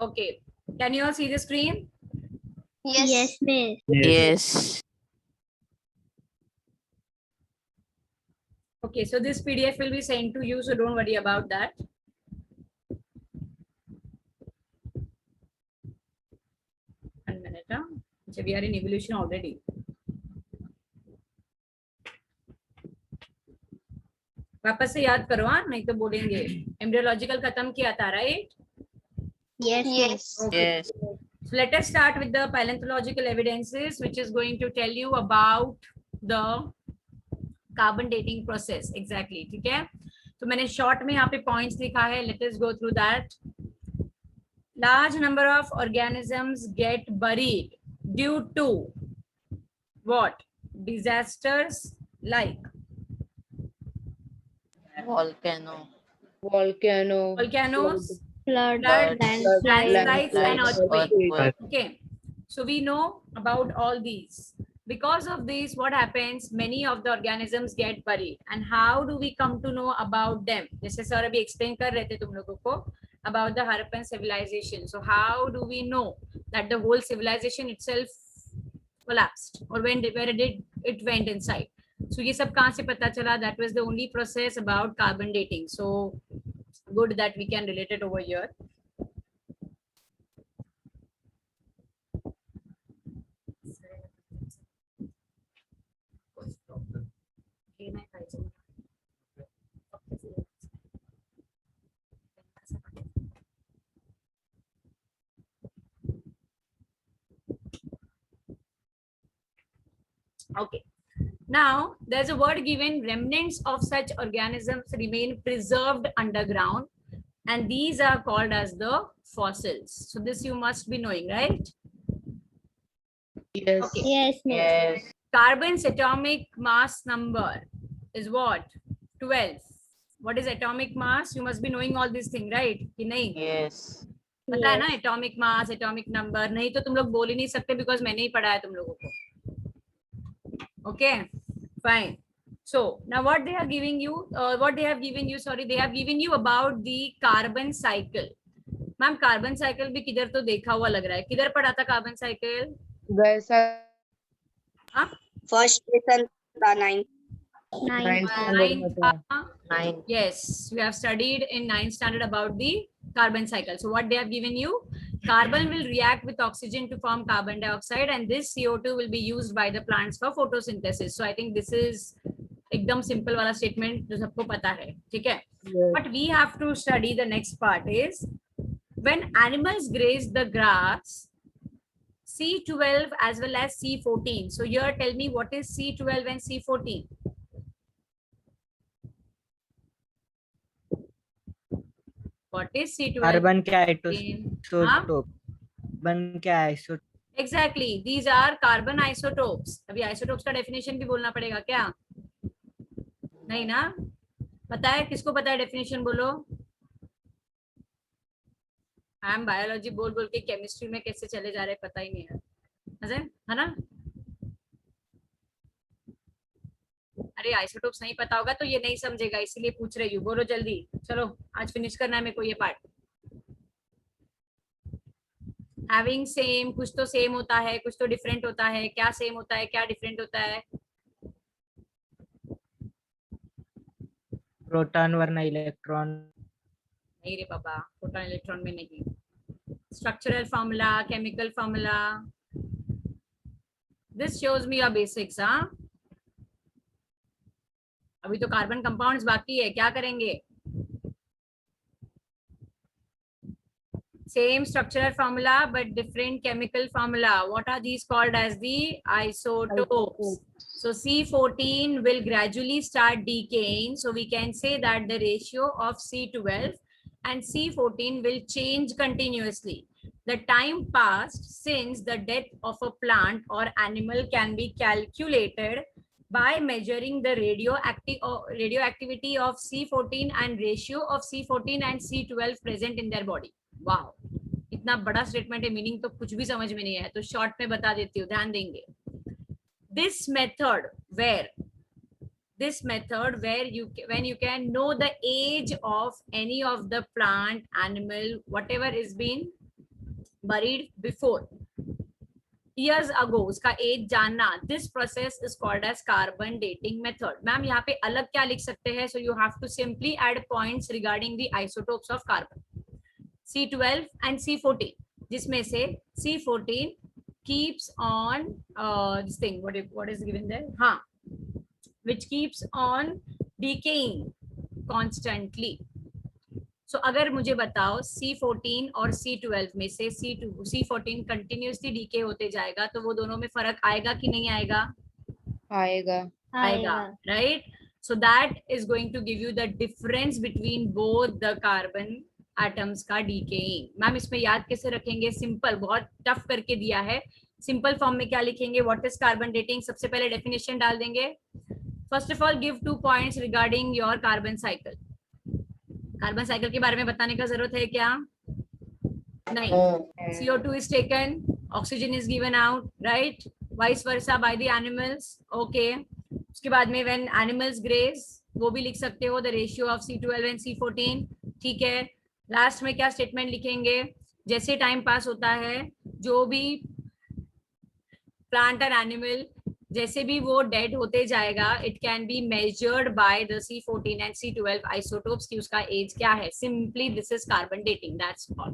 Okay. Can you all see the screen? Yes, miss. Yes. Okay, so this PDF will be sent to you, so don't worry about that. One minute. Huh? So we are in evolution already. वापस से याद करो, हाँ, नहीं तो बोलेंगे embryological खत्म किया था, right? Yes, miss. Okay. Yes. So let us start with the paleontological evidences, which is going to tell you about the carbon dating process. Exactly, ठीक है? तो मैंने short में यहाँ पे points लिखा है. Let us go through that. Large number of organisms get buried due to what? Disasters like Volcano. volcanoes, Flood, floods, landslide, landslides, and earthquakes. Earthquake. Okay, so we know about all these. Because of this, what happens? Many of the organisms get buried. And how do we come to know about them? जैसे sir अभी explain कर रहे थे तुम लोगों को about the Harappan civilization. So how do we know that the whole civilization itself collapsed, or where did it went inside? So ये सब कहाँ से पता चला? That was the only process about carbon dating. So good that we can relate it over here. Okay. Now, there's a word given, remnants of such organisms remain preserved underground, and these are called as the fossils. So this you must be knowing, right? Yes. Okay. Yes, miss. Yes. Carbon's atomic mass number is what? 12. What is atomic mass? You must be knowing all these things, right? कि नहीं? Yes. पता है ना atomic mass, atomic number? नहीं तो तुम लोग बोल ही नहीं सकते because मैंने ही पढ़ा है तुम लोगों को. Okay, fine. So now what they have given you, they have given you about the carbon cycle. Ma'am carbon cycle भी किधर तो देखा हुआ लग रहा है. किधर पढ़ा था कार्बन साइकिल? हाँ, फर्स्ट लेसन था 9 9. Yes, we have studied in 9th standard about the carbon cycle. So what they have given you, carbon will react with oxygen to form carbon dioxide, and this CO2 will be used by the plants for photosynthesis. So I think this is एकदम simple वाला statement जो सबको पता है, ठीक है? But we have to study the next part is when animals graze the grass, C12 as well as C14. So here tell me what is C12 and C14? What is C12? Carbon क्या हाँ? Isotope carbon क्या isotope Exactly, these are carbon isotopes. अभी isotopes का definition भी बोलना पड़ेगा क्या? नहीं ना? पता है किसको पता है definition बोलो? हम बायोलॉजी बोल बोल के केमिस्ट्री में कैसे चले जा रहे हैं पता ही नहीं है, है ना? अरे आइसोटोप्स नहीं पता होगा तो ये नहीं समझेगा, इसीलिए पूछ रही हूँ. बोलो जल्दी, चलो आज फिनिश करना है मेरे को ये पार्ट. हैविंग सेम, कुछ तो सेम होता है, कुछ तो डिफरेंट होता है. क्या सेम होता है, क्या डिफरेंट होता है? प्रोटॉन वरना इलेक्ट्रॉन नहीं रे बाबा, प्रोटॉन इलेक्ट्रॉन में नहीं. Structural formula, chemical formula, this shows me your basics. हाँ, अभी तो कार्बन कंपाउंड्स बाकी है, क्या करेंगे? Same structural formula but different chemical formula. What are these called as the isotopes? So C14 will gradually start decaying. So we can say that the ratio of C12 and C14 will change continuously. The time passed since the death of a plant or animal can be calculated by measuring the radioactivity of C14 and ratio of C14 and C12 present in their body. Wow, इतना बड़ा statement है, meaning तो कुछ भी समझ में नहीं आया, तो शॉर्ट में बता देती हूँ, ध्यान देंगे. This method where when you can know the age of any of the plant, animal, whatever is been buried before years ago, उसका एज जानना, this process is called as carbon dating method. Ma'am यहाँ पे अलग क्या लिख सकते हैं? So you have to simply add points regarding the isotopes of carbon, C12 and C14, जिसमें से C14 keeps on this thing, what is given there? हाँ, which keeps on decaying constantly. So अगर मुझे बताओ C14 और C12 में से C14 continuously decay होते जाएगा, तो वो दोनों में फर्क आएगा कि नहीं आएगा? आएगा, right? So that is going to give you the difference between both the carbon atoms का decaying. मैम इसमें याद कैसे रखेंगे? सिंपल, बहुत टफ करके दिया है. सिंपल फॉर्म में क्या लिखेंगे? What is carbon dating? सबसे पहले डेफिनेशन डाल देंगे. First of all give 2 points regarding your carbon cycle. Carbon cycle के बारे में बताने का जरूरत है क्या? नहीं. CO2 is taken, oxygen is given out, right? Vice versa by the animals. Okay. उसके बाद में when animals graze, वो भी लिख सकते हो, the ratio of C12 and C14. ठीक है. लास्ट में क्या स्टेटमेंट लिखेंगे? जैसे टाइम पास होता है, जो भी प्लांट और एनिमल जैसे भी वो डेड होते जाएगा, it can be measured by the C14 and C12 isotopes की उसका एज क्या है. Simply this is carbon dating, that's all.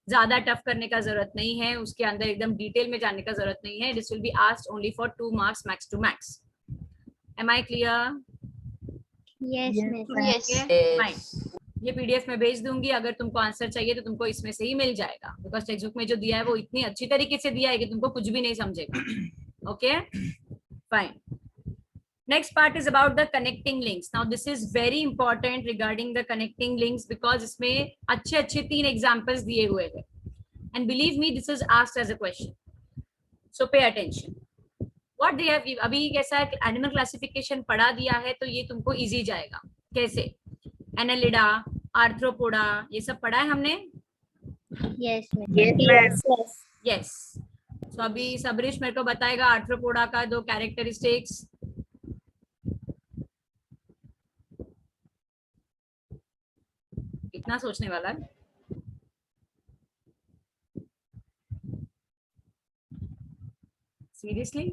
ज्यादा टफ करने का जरूरत नहीं है, उसके अंदर एकदम डिटेल में जाने का जरूरत नहीं है. This will be asked only for 2 marks max to max. Am I clear? Yes, miss. Yes. Fine. ये पीडीएफ में भेज दूंगी. अगर तुमको आंसर चाहिए तो तुमको इसमें से ही मिल जाएगा, बिकॉज टेक्स्ट बुक में जो दिया है वो इतनी अच्छी तरीके से दिया है कि तुमको कुछ भी नहीं समझेगा. Okay, fine. Next part is about the connecting links. Now this is very important regarding the connecting links, because इसमें अच्छे अच्छे 3 एग्जाम्पल्स दिए हुए हैं. And believe me, this is asked as a question, so pay attention. What they have, अभी कैसा animal classification पढ़ा दिया है तो ये तुमको इजी जाएगा. कैसे? एनालिडा, आर्थ्रोपोडा, ये सब पढ़ा है हमने. Yes, miss. Yes, yes. So अभी सबरीश मेरे को बताएगा आर्थ्रोपोडा का 2 कैरेक्टरिस्टिक्स. इतना सोचने वाला है. Seriously?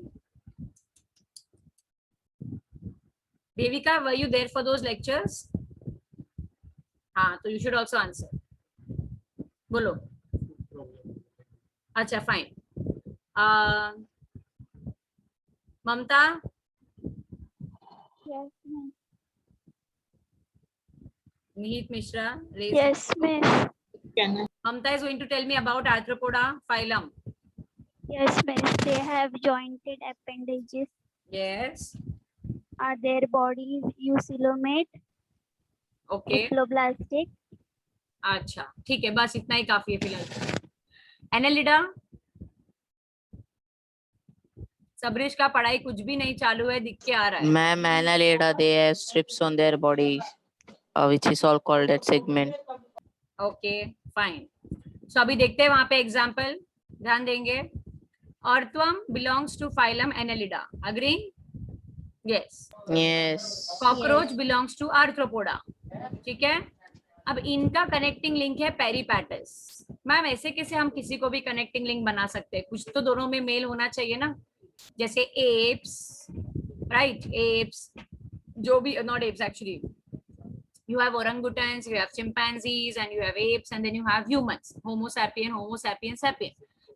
Devika, were you there for those lectures? हाँ, तो you should also answer. बोलो. अच्छा, fine. Mamata? Yes, miss. Nihit Mishra? Yes, miss. Mamta is going to tell me about Arthropoda phylum. Yes, miss. They have jointed appendages. Yes. Are their bodies eucoelomate, Okay. epiplastic? अच्छा, ठीक है, बस इतना ही काफी है फिलहाल. एनालिडा? सबरीश का पढ़ाई कुछ भी नहीं चालू है, दिख के आ रहा है. Ma'am, annelida, they have strips on their body, which is all called that segment. Okay, fine. So अभी देखते हैं वहां पे एग्जाम्पल, ध्यान देंगे. Earthworm belongs to phylum Annelida. Agree? Yes. Yes. Cockroach belongs to Arthropoda. ठीक है. अब इनका कनेक्टिंग लिंक है पेरिपैटस. मैम ऐसे कैसे हम किसी को भी कनेक्टिंग लिंक बना सकते हैं? कुछ तो दोनों में मेल होना चाहिए ना. जैसे एप्स, राइट? एप्स, जो भी, not apps actually, you have orangutans, you have chimpanzees, and you have apes, and then you have humans, homo sapien, homo sapien, sapien.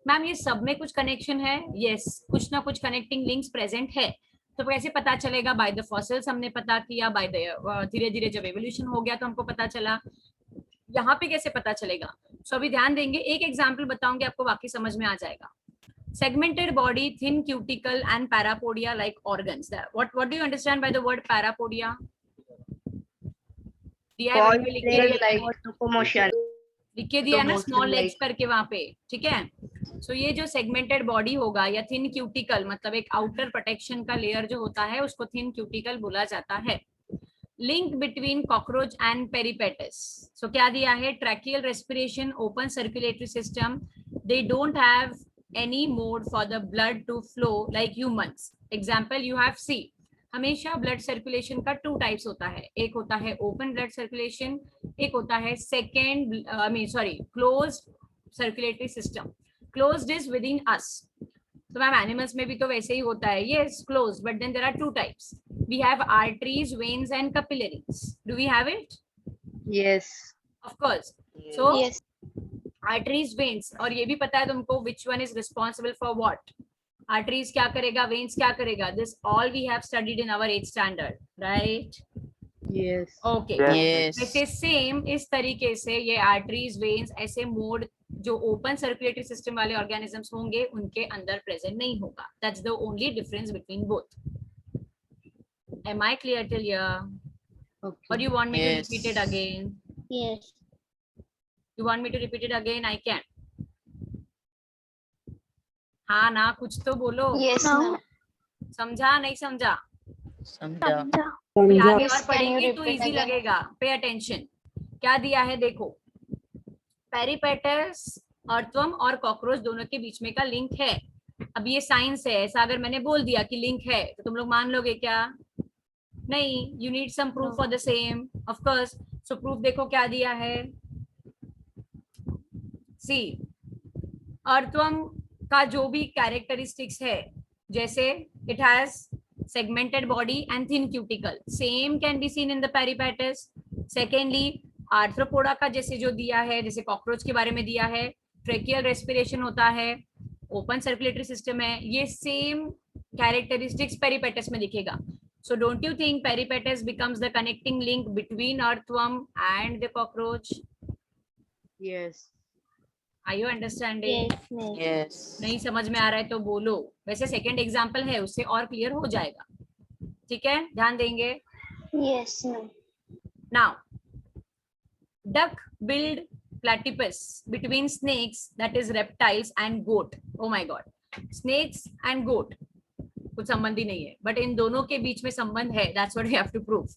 Ma'am ये सब में कुछ कनेक्शन है? यस, कुछ ना कुछ कनेक्टिंग लिंक्स प्रेजेंट है. तो कैसे पता चलेगा? बाय द फॉसिल्स हमने पता किया, बाय द धीरे धीरे जब एवोल्यूशन हो गया तो हमको पता चला. यहाँ पे कैसे पता चलेगा? सो अभी ध्यान देंगे, एक एग्जाम्पल बताऊंगी, आपको बाकी समझ में आ जाएगा. Segmented body, thin cuticle, and parapodia like organs. What do you understand by the word parapodia? दिया है, वहीं पे लिख के दिया है. locomotion. लिख के दिया है ना, Locomotion स्मॉल लेग्स like. करके वहां पे. ठीक है. सो ये जो सेगमेंटेड बॉडी होगा या थिन क्यूटिकल, मतलब एक आउटर प्रोटेक्शन का लेयर जो होता है उसको थिन क्यूटिकल बोला जाता है. Link between cockroach and peripatus. So क्या दिया है? Tracheal respiration, open circulatory system. They don't have any mode for the blood to flow like humans. Example you have see. हमेशा ब्लड सर्कुलेशन का 2 types होता है. एक होता है ओपन ब्लड सर्कुलेशन, एक होता है closed circulatory system. Closed is within us. So ma'am, animals में भी तो वैसे ही होता है. Yes, closed. But then there are two types. We have arteries, veins, and capillaries. Do we have it? Yes. Of course. So Yes. arteries, veins. और ये भी पता है तुमको which one is responsible for what? Arteries क्या करेगा? Veins क्या करेगा? This all we have studied in our 8th standard, right? Yes. Okay. Yes. वैसे सेम इस तरीके से ये आर्टरीज वेन्स ऐसे मोड जो ओपन सर्कुलेटरी सिस्टम वाले ऑर्गेनिजम्स होंगे उनके अंदर प्रेजेंट नहीं होगा. That's the only difference between both. Am I clear till here? Okay. Or you want me Yes. to repeat it again? Yes. You want me to repeat it again? I can. हाँ ना, कुछ तो बोलो. Yes, ma'am. समझा नहीं समझा? समझा. फिर आगे Yes, और can you पढ़ेंगे तो repeat इजी again? लगेगा. Pay attention. क्या दिया है देखो. पेरिपेटस, अर्थवर्म और कॉकरोच दोनों के बीच में का लिंक है. अब ये साइंस है. ऐसा अगर मैंने बोल दिया कि लिंक है तो तुम लोग मान लोगे क्या? नहीं. You need some proof for the same. Of course. So proof देखो क्या दिया है. सी, अर्थवर्म का जो भी कैरेक्टरिस्टिक्स है, जैसे it has segmented body and thin cuticle, same can be seen in the peripatus. Secondly, arthropoda का जैसे जो दिया है, जैसे कॉकरोच के बारे में दिया है, ट्रेकियल रेस्पिरेशन होता है, ओपन सर्कुलेटरी सिस्टम है, ये सेम कैरेक्टरिस्टिक्स पेरिपेटस में दिखेगा. So don't you think peripatus becomes the connecting link between earthworm and the cockroach? Yes. Are you understanding? Yes, ma'am. Yes. नहीं समझ में आ रहा है तो बोलो. वैसे सेकंड एग्जांपल है, उससे और क्लियर हो जाएगा. ठीक है, ध्यान देंगे. Yes, ma'am. Now, duck-billed platypus between snakes, that is reptiles, and goat. Oh my God, snakes and goat कुछ संबंध ही नहीं है, but इन दोनों के बीच में संबंध है. That's what we have to prove.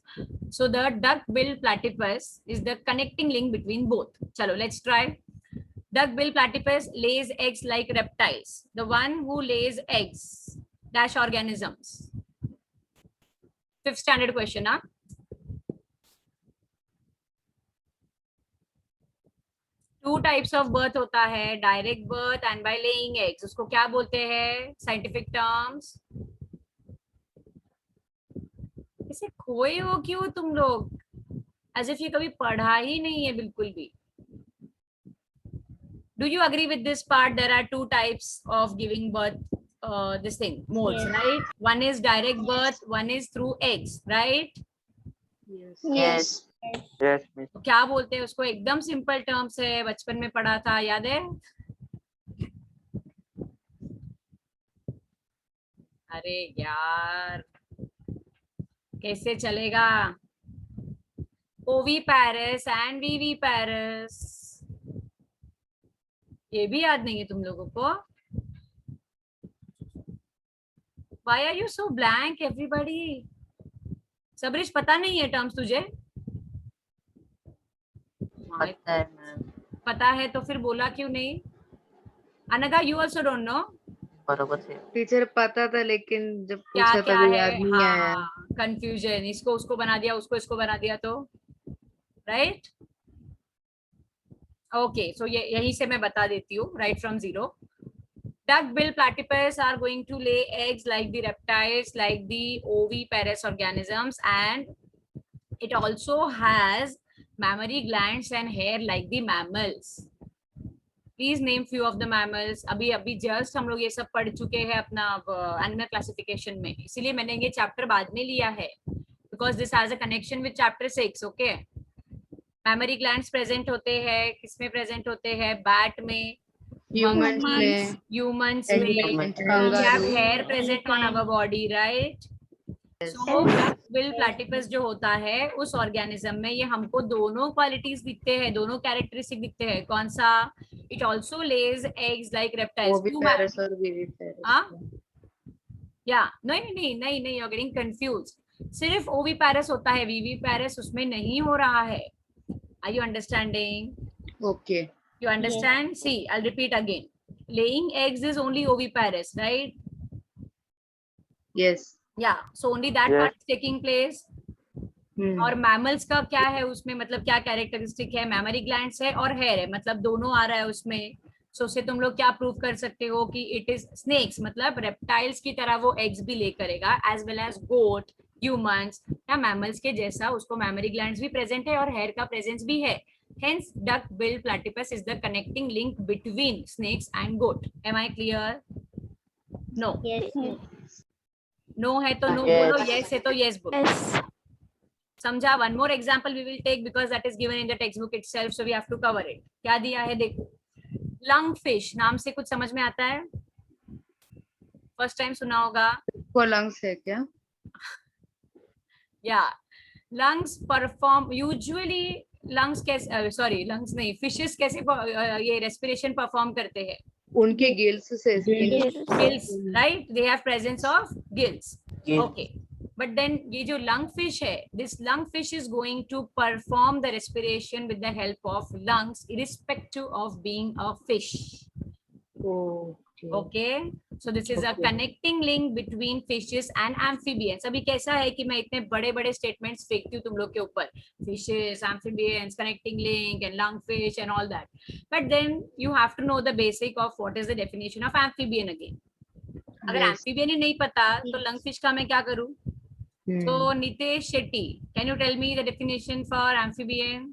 So the duck-billed platypus is the connecting link between both. चलो, let's try. Duck-billed platypus lays eggs like reptiles. The one who lays eggs dash organisms. 5th standard question, huh? Two types of birth होता है, direct birth and by laying eggs. उसको क्या बोलते हैं? Scientific terms. इसे खोए हो क्यों तुम लोग? As if ये कभी पढ़ा ही नहीं है बिल्कुल भी. Do you agree with this part? There are two types of giving birth, this thing, modes, Yes. right? One is direct birth, one is through eggs, right? Yes. Yes. Yes, miss. तो क्या बोलते हैं उसको? एकदम simple terms है, बचपन में पढ़ा था, याद है? अरे यार, कैसे चलेगा? ओविपैरस एंड विविपैरस, ये भी याद नहीं है तुम लोगों को? Why are you so blank, everybody? सबरिश पता नहीं है टर्म्स तुझे? पता है मैम. पता है तो फिर बोला क्यों नहीं? Anagha, you also don't know? बरोबर से. टीचर पता था लेकिन जब क्या पूछा क्या था तो है? याद नहीं आया. हाँ, कंफ्यूजन. इसको उसको बना दिया, उसको इसको बना दिया तो, राइट? ओके, सो ये यही से मैं बता देती हूँ, right from zero. Duck-billed platypus are going to lay eggs like the reptiles, like the oviparous organisms, and it also has mammary glands and hair like the mammals. Please name few of the mammals. अभी just हम लोग ये सब पढ़ चुके हैं अपना animal classification में, इसीलिए मैंने ये चैप्टर बाद में लिया है, because this has a connection with chapter 6. Okay, mammary glands present होते हैं, किसमें present होते हैं? Bat में, Humans में, humans में. elephant, We have kangaroo. hair present on our body, right? So duck-billed platypus जो होता है उस ऑर्गेनिज्म में ये हमको दोनों क्वालिटीज दिखते हैं, दोनों कैरेक्टरिस्टिक दिखते हैं. कौन सा? It also Lay's eggs like reptiles. Oviparous और viviparous. हाँ? या नहीं, you're getting confused. सिर्फ ओविपैरस होता है, विविपैरस उसमें नहीं हो रहा है. Are you understanding? Okay. You understand? See, I'll repeat again. Laying eggs is only oviparous, right? Yes. Yeah. So only that Yes. part is taking place. और मैमल्स का क्या है उसमें, मतलब क्या कैरेक्टरिस्टिक है, मैमरी ग्लैंड्स है और हेयर है, मतलब दोनों आ रहा है उसमें। सो से तुम लोग क्या प्रूव कर सकते हो कि इट इज स्नेक्स, मतलब रेप्टाइल्स की तरह वो एग्स भी ले करेगा, एज वेल एज गोट, ह्यूमंस या मैमल्स के जैसा उसको मैमरी ग्लैंड्स भी प्रेजेंट है और हेयर का प्रेजेंस भी है। Hence, duck-billed platypus is the connecting link between snakes and goat. Am I clear? No. Yes. No है तो no Yes. बोलो, yes है तो yes बोलो. Yes. समझा? One more example we will take because that is given in the textbook itself, so we have to cover it. क्या दिया है देखो. Lungfish नाम से कुछ समझ में आता है? First time सुना होगा. को लंग्स है क्या? Yeah. Lungs perform usually. Lungs कैसे, सॉरी लंग्स नहीं, फिशेस कैसे ये रेस्पिरेशन परफॉर्म करते हैं? उनके गिल्स से gills, right, they have presence of gills. Gills. Okay, but then ये जो लंग फिश है, this lung fish is going to perform the respiration with the help of lungs irrespective of being a fish. Okay, so this is a connecting link between fishes and amphibians. अभी कैसा है कि मैं इतने बड़े बड़े statements फेंकती हूँ तुम लोग के ऊपर, fishes, amphibians, connecting link and lungfish and all that, but then you have to know the basic of what is the definition of amphibian again. अगर amphibian ही नहीं पता तो lungfish का मैं क्या करूँ? So Nitesh Shetty, can you tell me the definition for amphibian?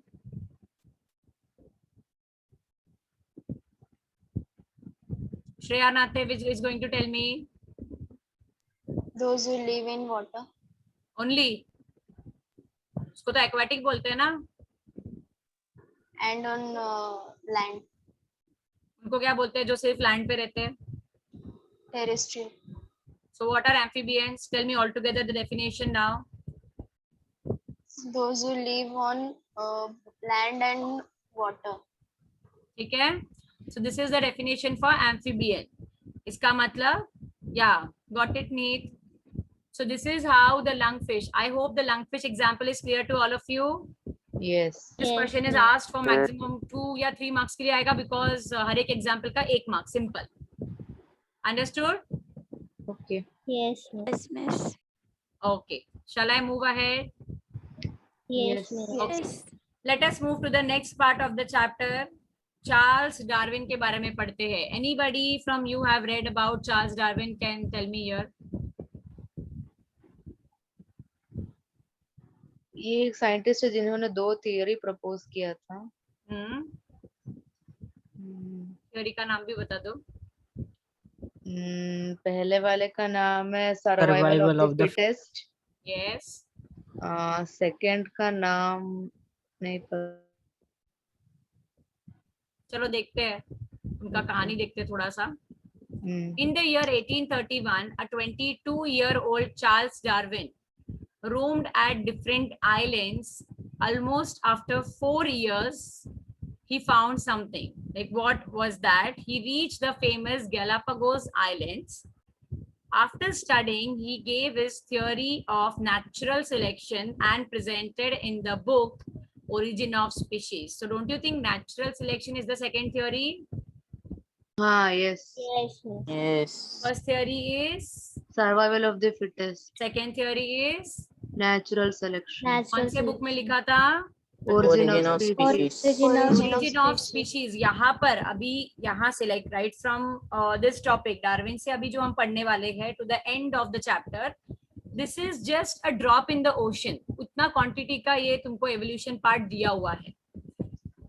Shreya Nathe is going to tell me. Those who live in water. Only. उसको तो aquatic बोलते हैं ना. And on land. उनको क्या बोलते हैं जो सिर्फ लैंड पे रहते हैं? Terrestrial. So what are amphibians? Tell me all together the definition now. Those who live on land and water. ठीक है? So this is the definition for amphibian. इसका मतलब, yeah, got it, Neet? So this is how the lungfish. I hope the lungfish example is clear to all of you. Yes. This question is asked for maximum 2 या 3 marks के लिए आएगा because हर एक example का 1 mark, simple. Understood? Okay. Yes. Yes, miss. Okay. Shall I move ahead? Yes. Okay. Let us move to the next part of the chapter. Charles Darwin के बारे में पढ़ते हैं. Anybody from you have read about Charles Darwin? Can tell me here. ये एक scientist है जिन्होंने 2 theory propose किया था. थ्योरी का नाम भी बता दो. पहले वाले का नाम है survival of the fittest. Yes. Second का नाम नहीं पता. चलो देखते हैं, उनका कहानी देखते हैं थोड़ा सा. In the year 1831, a 22-year-old Charles Darwin roamed at different islands. Almost after 4 years, he found something. Like, what was that? He reached the famous Galapagos Islands. After studying, he gave his theory of natural selection and presented in the book Origin of Species. So don't you think natural selection is the second theory? Yes. Yes. First theory is? Survival of the fittest. Second theory is? Natural selection. कौन से book में लिखा था? Origin of species. Origin of species. यहाँ पर अभी यहाँ से like right from this topic Darwin से अभी जो हम पढ़ने वाले हैं to the end of the chapter, this is just a drop in the ocean. उतना क्वांटिटी का ये तुमको एवोल्यूशन पार्ट दिया हुआ है.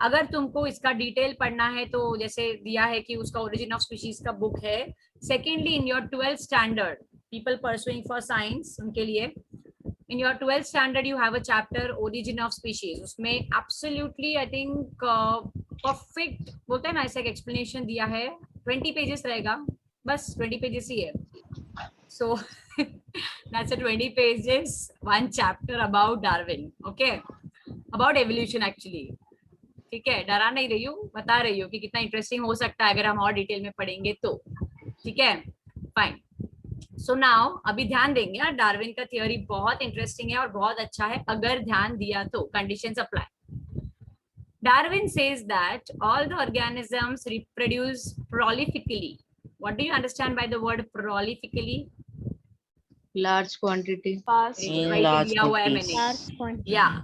अगर तुमको इसका डिटेल पढ़ना है तो जैसे दिया है कि उसका ओरिजिन ऑफ स्पीशीज का बुक है. Secondly in your 12th standard, people pursuing for science, उनके लिए in your 12th standard you have a chapter origin of species. उसमें absolutely I think perfect बोलते हैं ना, ऐसा एक explanation दिया है. 20 pages रहेगा, बस 20 pages ही है. So that's a 20 pages, one chapter about Darwin. Okay, about evolution actually. ठीक है, डरा नहीं रही हूँ, बता रही हूँ कि कितना इंटरेस्टिंग हो सकता है अगर हम और डिटेल में पढ़ेंगे तो. ठीक है, फाइन. सो नाउ अभी ध्यान देंगे यार, डार्विन का थियोरी बहुत इंटरेस्टिंग है और बहुत अच्छा है अगर ध्यान दिया तो. Conditions apply. Darwin says that all the organisms reproduce prolifically. What do you understand by the word prolifically? large quantity. Fast. In Writing large दिया हुआ है quantities. मैंने. Large quantity. Yeah.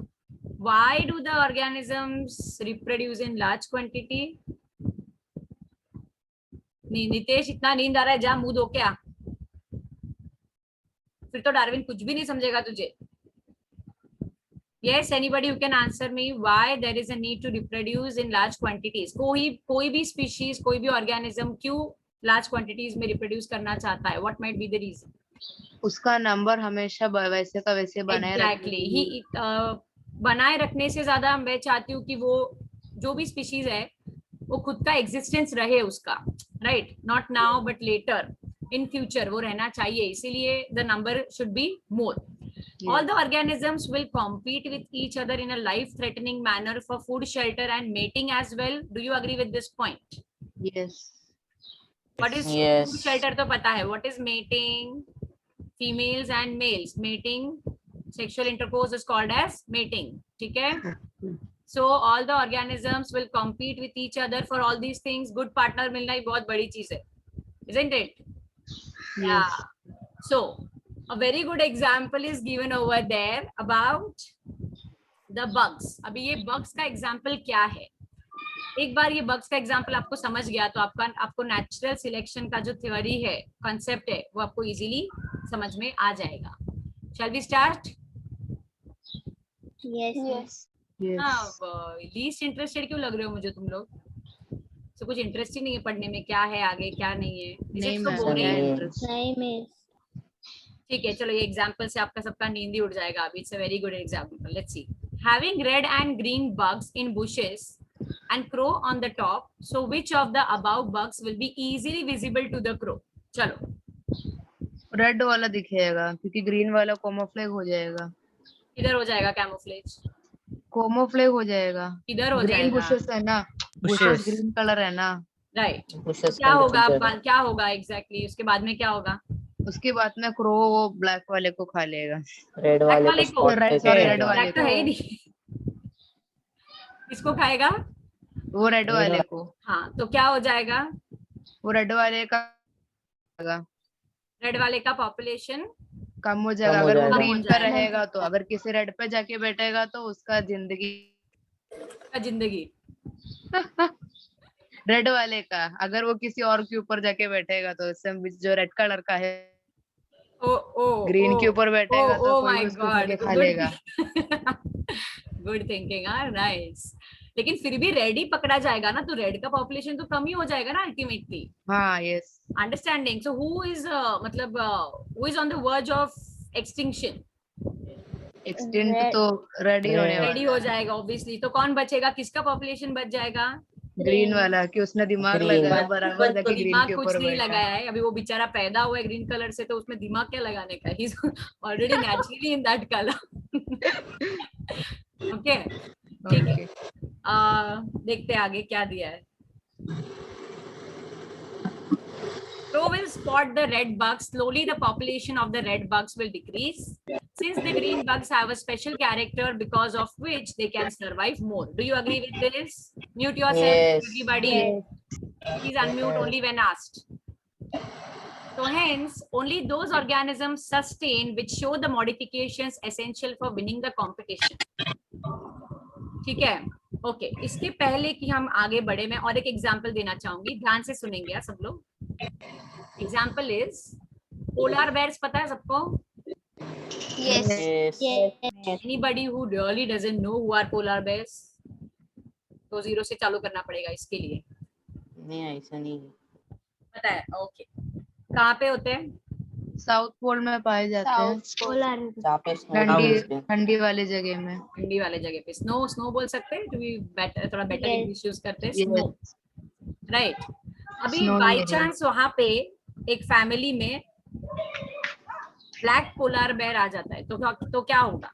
Why do the organisms reproduce in large quantity? Nitesh, इतना नींद आ रहा है, जा मुंह धो के आ. फिर तो डार्विन कुछ भी नहीं समझेगा तुझे. Yes, anybody who can answer me why there is a need to reproduce in large quantities? कोई भी species, कोई भी organism क्यों large quantities में reproduce करना चाहता है? What might be the reason? उसका नंबर हमेशा वैसे का वैसे बनाए Exactly. बनाए रखने से ज्यादा मैं चाहती हूँ कि वो जो भी स्पीशीज है वो खुद का एग्जिस्टेंस रहे उसका, right? Not now but later, in future वो रहना चाहिए, इसीलिए the number should be more. All the organisms will compete with each other in a life-threatening manner for food, shelter, and mating as well. Do you agree with this point? Yes. What is Yes. food, shelter? तो पता है. What is mating? Females and males mating. Sexual intercourse is called as mating. ठीक है? So all the organisms will compete with each other for all these things. Good partner मिलना ही बहुत बड़ी चीज है, isn't it? Yeah. So a very good example is given over there about the bugs. अभी ये bugs का example क्या है? एक बार ये bugs का example आपको समझ गया तो आपको natural selection का जो theory है, concept है, वो आपको easily समझ में आ जाएगा. Shall we start? Yes. Yes. Yes. Least interested क्यों लग रहे हो मुझे तुम लोग? So कुछ इंटरेस्टिंग नहीं है पढ़ने में, क्या है आगे क्या नहीं है? नहीं तो मैम, बोरिंग. नहीं। interest. नहीं miss. ठीक है, चलो ये एग्जांपल से आपका सबका नींद ही उड़ जाएगा अभी. It's a very good example. Let's see. Having red and green bugs in bushes and crow on the top, so which of the above bugs will be easily visible to the crow? चलो. Red वाला दिखेगा क्योंकि green वाला कोमोफ्लेग हो जाएगा. किधर हो जाएगा कैमोफ्लेज? कोमोफ्लेग हो जाएगा. किधर हो ग्रीन जाएगा? बुशेस है ना, बुशेस ग्रीन कलर है ना. राइट. Bushes क्या can be होगा considered. क्या होगा एग्जैक्टली? उसके बाद में क्या होगा? उसके बाद में क्रो वो ब्लैक वाले को खा लेगा. Red वाले वाले को को? spot Red- पे sorry, करेगा. red वाले ब्लैक तो है ही नहीं. किसको खाएगा? वो रेड वाले को. हाँ, तो क्या हो जाएगा? वो रेड वाले का रेड वाले का पॉपुलेशन कम हो जाएगा. कम हो अगर वो जाएगा. ग्रीन कम पे हो जाएगा. रहेगा तो, अगर किसी रेड पे जाके बैठेगा तो उसका जिंदगी. का जिंदगी. रेड वाले का अगर वो किसी और के ऊपर जाके बैठेगा तो जो रेड कलर का है ग्रीन के ऊपर बैठेगा तो कोई उसको खा के खा लेगा. Good thinking. नाइस. लेकिन फिर भी रेड ही पकड़ा जाएगा ना, तो रेड का पॉपुलेशन तो कम ही हो जाएगा ना अल्टीमेटली. हाँ. Yes. Understanding. So who is मतलब who is on the verge of extinction? Extant Red. तो रेडी होने Red. रेडी वाला हो है. जाएगा ऑब्वियसली. तो कौन बचेगा? किसका पॉपुलेशन बच जाएगा? ग्रीन वाला कि उसने दिमाग Green. लगाया बराबर जाके ग्रीन दिमाग के कुछ ऊपर नहीं बैठा. लगाया है. अभी वो बेचारा पैदा हुआ है ग्रीन कलर से, तो उसमें दिमाग क्या लगाने का? He is already naturally in that colour. Okay, ठीक है. देखते हैं आगे क्या दिया है. Crow will spot the red bugs. Slowly, the population of the red bugs will decrease. Since the green bugs have a special character because of which they can survive more. Do you agree with this? Mute yourself, Yes. everybody. Please unmute only when asked. So hence, only those organisms sustain which show the modifications essential for winning the competition. ठीक है. Okay, इसके पहले कि हम आगे बढ़े, मैं और एक एग्जांपल देना चाहूंगी. ध्यान से सुनेंगे सब लोग. Example is polar bears. पता है सबको? Yes. Yes. Yes. Anybody who really doesn't know who are polar bears? तो 0 से चालू करना पड़ेगा इसके लिए. नहीं ऐसा नहीं. पता है? ओके. कहाँ पे होते हैं? साउथ पोल में पाए जाते हैं. South Pole. Polar. जहाँ पे snow ठंडी होते हैं. ठंडी वाली जगह में. ठंडी वाले जगह पे. स्नो बोल सकते हैं. टू बी बेटर, थोड़ा बेटर Yes. इंग्लिश यूज करते हैं. Yes. Snow, right. अभी Snowy बाय area. चांस वहां पे एक फैमिली में ब्लैक पोलर बेयर आ जाता है, तो क्या होगा?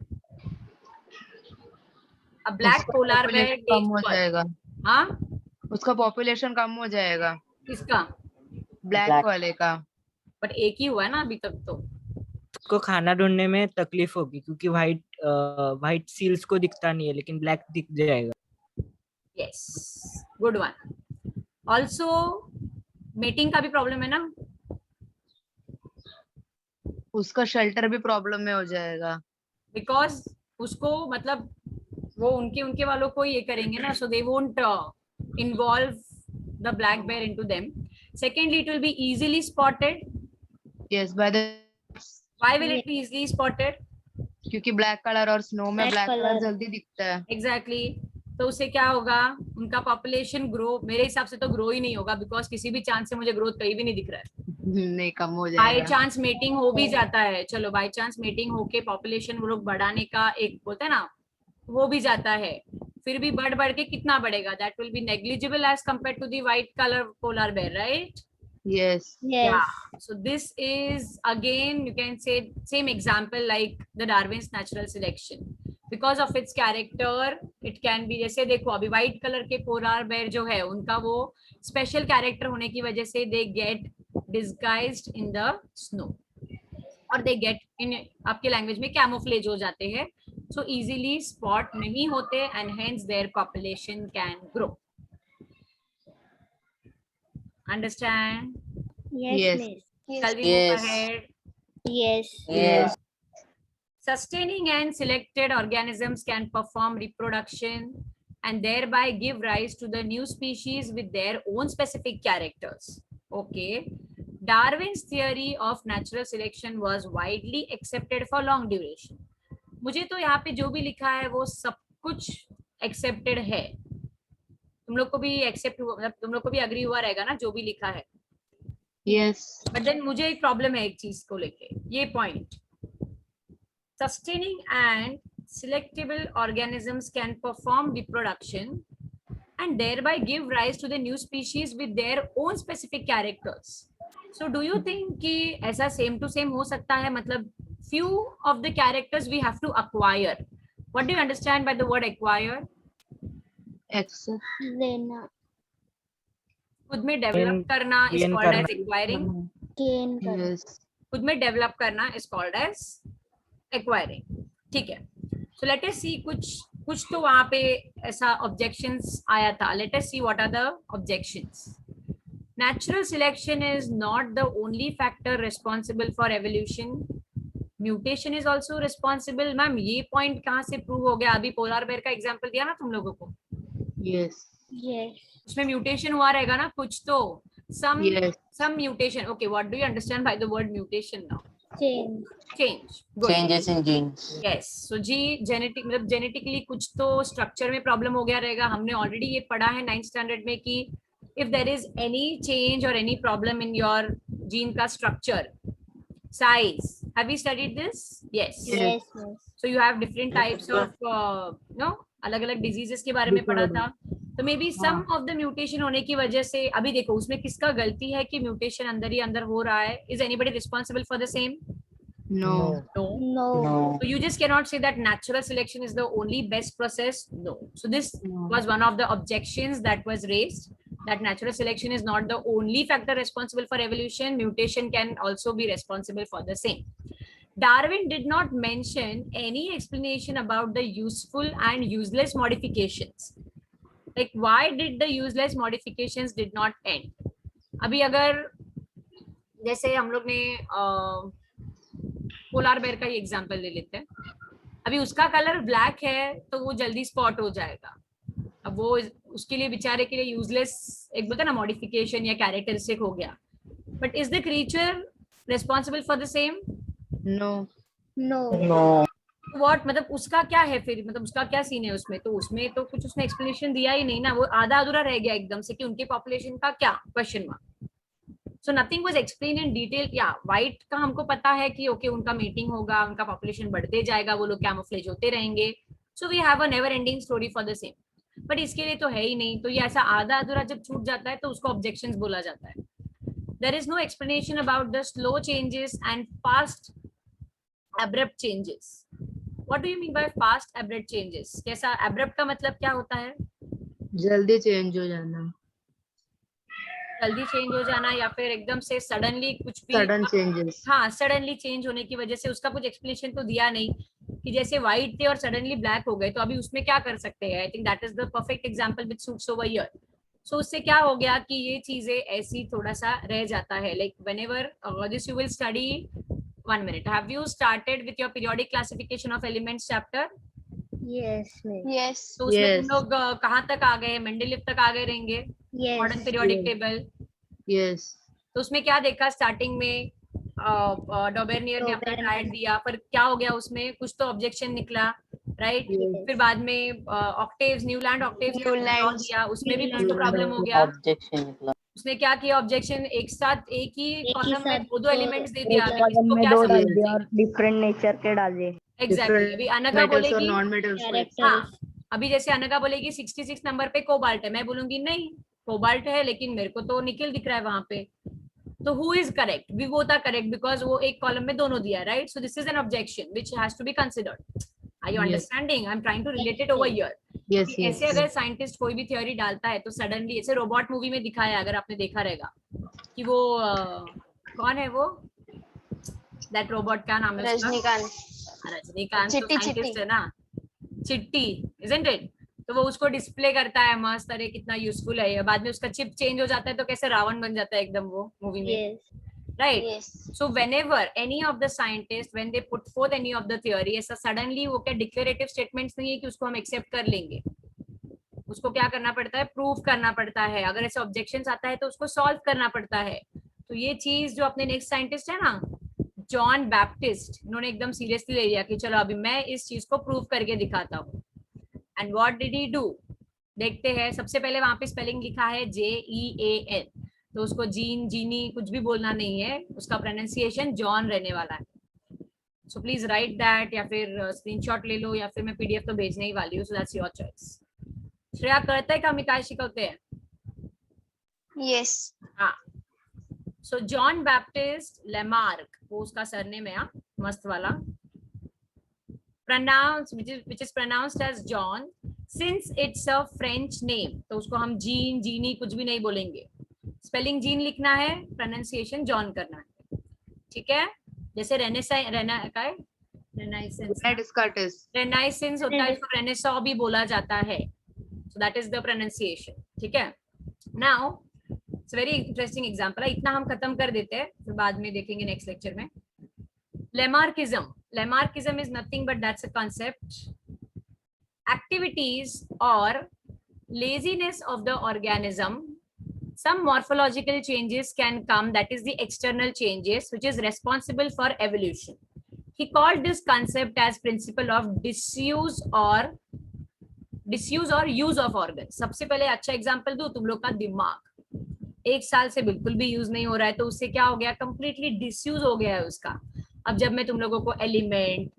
अब ब्लैक उसका पोलर बेयर population कम हो जाएगा. हाँ, उसका पॉपुलेशन कम हो जाएगा किसका? Black Black. वाले का. बट एक ही हुआ है ना अभी तक तो. उसको खाना ढूंढने में तकलीफ होगी क्योंकि व्हाइट सील्स को दिखता नहीं है, लेकिन ब्लैक दिख जाएगा. Yes, good one. Also mating का भी प्रॉब्लम है ना. उसका शेल्टर भी प्रॉब्लम में हो जाएगा। बिकॉज उसको मतलब वो उनके उनके वालों को ये करेंगे ना, so they won't involve the black bear into them. Secondly, it will be easily spotted. Yes by the Why will it be easily spotted? क्योंकि ब्लैक कलर और स्नो में Black ब्लैक कलर color. जल्दी दिखता है। Exactly. तो उससे क्या होगा, उनका पॉपुलेशन ग्रो, मेरे हिसाब से तो ग्रो ही नहीं होगा, बिकॉज किसी भी चांस से मुझे ग्रोथ कहीं भी नहीं दिख रहा है. नहीं, कम हो बाय जाएगा। चांस मीटिंग हो भी जाता है, चलो बाय चांस मीटिंग होके पॉपुलेशन वो लोग बढ़ाने का एक बोलते हैं ना, वो भी जाता है, फिर भी बढ़ बढ़ के कितना बढ़ेगा, that will be negligible as compare to the white colour polar bear, right? Yes Yes. Yeah. So this is again you can say same example like the Darwin's natural selection. Because of its character, it can be जैसे देखो अभी white color के polar bear जो है उनका वो special character होने की वजह से they get disguised in the snow और they get in आपके language में camouflage हो जाते हैं, so easily spot नहीं होते and hence their population can grow. Understand? Yes, Yes. miss. Shall we Yes. move ahead? Yes. Yes. Sustaining and selected organisms can perform reproduction and thereby give rise to the new species with their own specific characters. Okay. Darwin's theory of natural selection was widely accepted for long duration. मुझे तो यहाँ पे जो भी लिखा है वो सब कुछ accepted है. तुम लोग को भी accept हुआ, मतलब तुम लोग को भी agree हुआ रहेगा ना जो भी लिखा है. यस बट देन मुझे एक प्रॉब्लम है एक चीज को लेके, ये point, sustaining and selectable organisms can perform reproduction and thereby give rise to the new species with their own specific characters. So do you think कि ऐसा same to same हो सकता है, मतलब few of the characters we have to acquire. What do you understand by the word acquire? Accept Then खुद में develop Gain- करना is gain called as करना। acquiring. gain color. यस खुद में डेवलप करना is called as acquiring. ठीक है. So let us see कुछ तो वहां पे ऐसा objections आया था. Let us see what are the objections. Natural selection is not the only factor responsible for evolution. Mutation is also responsible. Ma'am ये पॉइंट कहाँ से प्रूव हो गया? अभी पोलर बेयर का एग्जांपल दिया ना तुम लोगों को, यस Yes. उसमें म्यूटेशन हुआ रहेगा ना कुछ तो. Some yes some mutation. Okay, what do you understand by the word mutation now? Change. Change. Good. Changes in genes. Yes. So जी जेनेटिक मतलब जेनेटिकली कुछ तो स्ट्रक्चर में प्रॉब्लम हो गया रहेगा. हमने ऑलरेडी ये पढ़ा है 9th स्टैंडर्ड में कि if there is any change or any problem in your gene का structure, size, have we studied this? Yes. Yes, miss. So you have different types of अलग-अलग diseases के बारे में पढ़ा था. तो may be some of the mutation होने की वजह से, अभी देखो उसमें किसका गलती है कि म्यूटेशन अंदर ही अंदर हो रहा है? Is anybody responsible for the same? No No. No. No. So you just cannot say that natural selection is the only best process. No. So this was one of the objections that was raised, that natural selection is not the only factor responsible for evolution. Mutation can also be responsible for the same. Darwin did not mention any explanation about the useful and useless modifications. Like why did the useless modifications did not end? अभी अगर जैसे हम लोग ने polar bear का ही example ले लेते हैं. अभी उसका कलर ब्लैक है तो वो जल्दी स्पॉट हो जाएगा. अब वो उसके लिए बेचारे के लिए यूजलेस एक बोलते हैं ना मॉडिफिकेशन या कैरेक्टरिस्टिक हो गया. But is the creature responsible for the same? No No. No. What मतलब उसका क्या है फिर, मतलब उसका क्या सीन है उसमें? तो उसमें तो कुछ उसने एक्सप्लेनेशन दिया ही नहीं ना, वो आधा अधूरा रह गया एकदम से कि उनके पॉपुलेशन का क्या, question mark. So nothing was explain in detail. या व्हाइट का हमको पता है कि ओके उनका मीटिंग होगा, उनका पॉपुलेशन बढ़ते जाएगा, वो लोग कैमोफ्लेज होते रहेंगे. So we have a never ending story for the same. But इसके लिए तो है ही नहीं, तो ये ऐसा आधा अधूरा जब छूट जाता है तो उसको ऑब्जेक्शंस बोला जाता है. There is no explanation about the slow changes and fast abrupt changes. What do you mean by fast abrupt changes? कैसा abrupt का मतलब क्या होता है? जल्दी चेंज हो जाना, जल्दी चेंज हो जाना या फिर एकदम से सडनली कुछ भी. Sudden changes. हाँ, सडनली चेंज होने की वजह से उसका कुछ एक्सप्लेनेशन तो दिया नहीं कि जैसे व्हाइट थे और सडनली ब्लैक हो गए तो अभी उसमें क्या कर सकते हैं. I think that is the perfect example which suits over here. So उससे क्या हो गया कि ये चीजें ऐसी थोड़ा सा रह जाता है. Like whenever this you will study 1 minute. Have you started with your periodic classification of elements chapter? Yes, miss. Yes. तो उसमें Yes. तुम लोग कहाँ तक आ गए? मेंडलीव तक आ गए रहेंगे? Yes. Modern periodic Yes. Table. Yes. तो उसमें क्या देखा स्टार्टिंग में? डॉबेरनियर ने अपना डॉबेरनियर. ट्रायल दिया, पर क्या हो गया उसमें? कुछ तो ऑब्जेक्शन निकला, राइट? Yes. फिर बाद में ऑक्टेव्स, न्यूलैंड ऑक्टेव्स ने Newlands. दिया, उसमें भी कुछ तो Newlands. प्रॉब्लम हो गया. ऑब्जेक्शन निकला. उसने क्या किया? ऑब्जेक्शन एक साथ एक ही एक ही कॉलम में साथ दो एलिमेंट्स दे एक दिया. तो कॉलम इसको में क्या दो डाल समझना दिए चाहिए? और डिफरेंट नेचर के डाल दिए. एग्जैक्टली. अभी अनका मेटल्स और बोलेगी, नॉन मेटल्स को एक Characters. हाँ, अभी जैसे अनका बोलेगी 66 नंबर पे कोबाल्ट है, मैं बोलूंगी नहीं कोबाल्ट है, लेकिन मेरे को तो निकेल दिख रहा है वहां पे. तो who is correct? We both are correct because वो एक कॉलम में दोनों दिया, right? So this is an objection which has to be considered. Are you Yes. Understanding? I am trying to relate it over here. Yes. Yes. ऐसे अगर scientist कोई भी theory डालता है तो सडनली, ऐसे रोबोट मूवी में दिखाया, अगर आपने देखा रहेगा कि वो कौन है वो, दैट रोबोट का नाम है उसका? रजनीकांत. रजनीकांत तो चिट्टी, साइंटिस्ट चिट्टी. है ना, चिट्टी, इजंट इट? तो वो उसको डिस्प्ले करता है मस्त, अरे कितना यूजफुल है ये. बाद में उसका चिप चेंज हो जाता है तो कैसे रावण बन जाता है एकदम वो मूवी में, Yes. Right? Yes. So whenever any of the scientists, when they put forth any of the theory, ऐसा suddenly वो क्या declarative statements नहीं है कि उसको हम accept कर लेंगे. उसको क्या करना पड़ता है? प्रूव करना पड़ता है. अगर ऐसे ऑब्जेक्शंस आता है तो उसको सॉल्व करना पड़ता है. तो ये चीज जो अपने नेक्स्ट साइंटिस्ट है ना, जॉन बैप्टिस्ट, इन्होंने एकदम सीरियसली ले लिया कि चलो अभी मैं इस चीज को प्रूव करके दिखाता हूँ. And what did he do? देखते हैं. सबसे पहले वहां पे स्पेलिंग लिखा है JEAN, तो उसको जीन, जीनी कुछ भी बोलना नहीं है, उसका प्रोनाउंसिएशन जॉन रहने वाला है. सो प्लीज राइट दैट, या फिर स्क्रीनशॉट ले लो, या फिर मैं PDF तो भेजने ही वाली हूँ. So that's your choice. Shreya करता है का मिकाय शिकवते हैं? Yes. हाँ. सो जॉन बैप्टिस्ट लेमार्क, वो उसका सरनेम है, मस्त वाला. Pronounced, which is pronounced as John, since it's a French name, तो उसको हम जीन, जीनी कुछ भी नहीं बोलेंगे. स्पेलिंग जीन लिखना है, प्रोनाउंसिएशन जॉन करना है. ठीक है? जैसे रेनाइसेंस होता है, इसको रेनेसॉ भी बोला जाता है. So that is the pronunciation. ठीक है? Now it's a very interesting example. इतना हम खत्म कर देते हैं, फिर बाद में देखेंगे नेक्स्ट लेक्चर में. Lamarckism. Lamarckism is nothing but that's a concept. Activities or laziness of the organism. Some morphological changes can come, that is the external changes, which is responsible for evolution. He called this concept as principle of disuse or use of organs. सबसे पहले अच्छा example दूं, तुम लोग का दिमाग 1 साल से बिल्कुल भी यूज नहीं हो रहा है, तो उससे क्या हो गया? कंप्लीटली डिसयूज हो गया है उसका. अब जब मैं तुम लोगों को एलिमेंट,